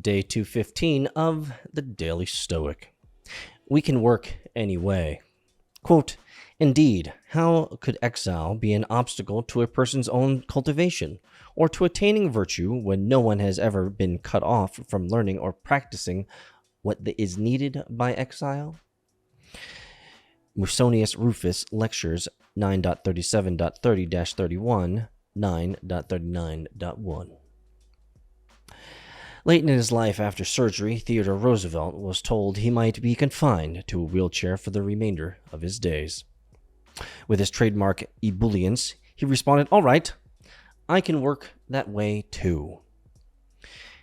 Day 215 of the Daily Stoic. We can work any way. Quote, "Indeed, how could exile be an obstacle to a person's own cultivation, or to attaining virtue when no one has ever been cut off from learning or practicing what is needed by exile?" Musonius Rufus, Lectures 9.37.30-31, 9.39.1. Late in his life after surgery, Theodore Roosevelt was told he might be confined to a wheelchair for the remainder of his days. With his trademark ebullience, he responded, "All right, I can work that way too."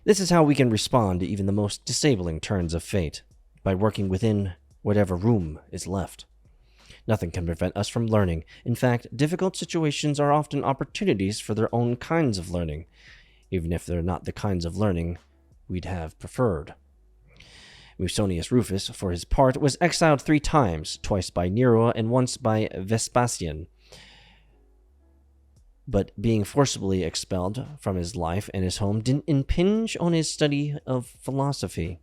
This is how we can respond to even the most disabling turns of fate, by working within whatever room is left. Nothing can prevent us from learning. In fact, difficult situations are often opportunities for their own kinds of learning, even if they're not the kinds of learning we'd have preferred. Musonius Rufus, for his part, was exiled 3 times, twice by Nero and once by Vespasian. But being forcibly expelled from his life and his home didn't impinge on his study of philosophy.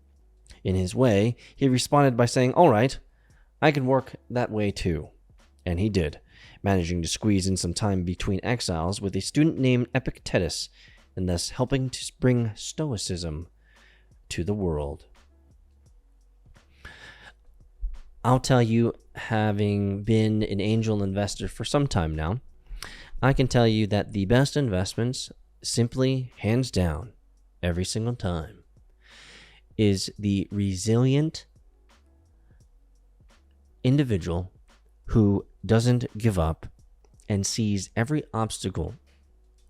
In his way, he responded by saying, "All right, I can work that way too." And he did, managing to squeeze in some time between exiles with a student named Epictetus, and thus helping to bring Stoicism to the world. I'll tell you, having been an angel investor for some time now, I can tell you that the best investments, simply, hands down, every single time, is the resilient individual who doesn't give up and sees every obstacle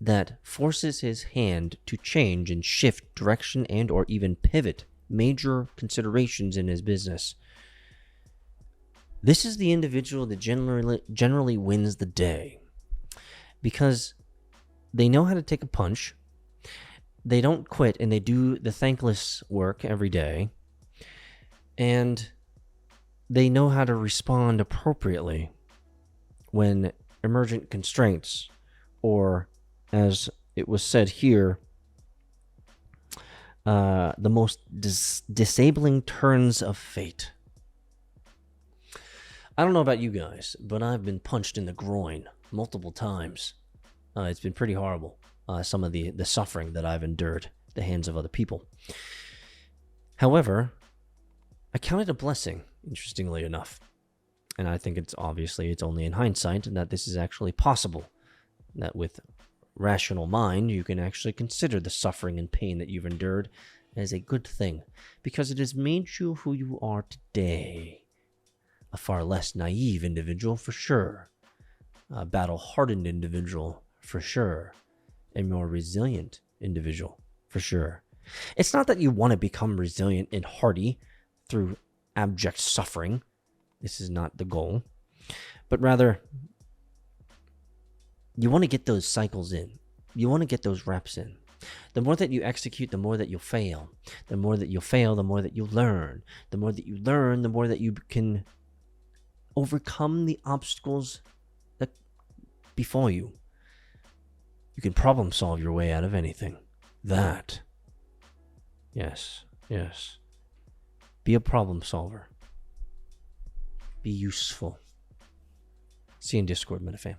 that forces his hand to change and shift direction and or even pivot major considerations in his business. This is the individual that generally wins the day, because they know how to take a punch, they don't quit, and they do the thankless work every day, and they know how to respond appropriately when emergent constraints, or as it was said here, the most disabling turns of fate. I don't know about you guys, but I've been punched in the groin multiple times. It's been pretty horrible, some of the suffering that I've endured at the hands of other people. However, I count it a blessing, interestingly enough. And I think it's only in hindsight that this is actually possible, that with rational mind, you can actually consider the suffering and pain that you've endured as a good thing, because it has made you who you are today. A far less naive individual, for sure. A battle-hardened individual, for sure. A more resilient individual, for sure. It's not that you want to become resilient and hardy through abject suffering. This is not the goal. But rather, you want to get those cycles in. You want to get those reps in. The more that you execute, the more that you'll fail. The more that you'll fail, the more that you'll learn. The more that you learn, the more that you can overcome the obstacles that befall you. You can problem solve your way out of anything. That. Yes. Be a problem solver. Be useful. See you in Discord, Metafam.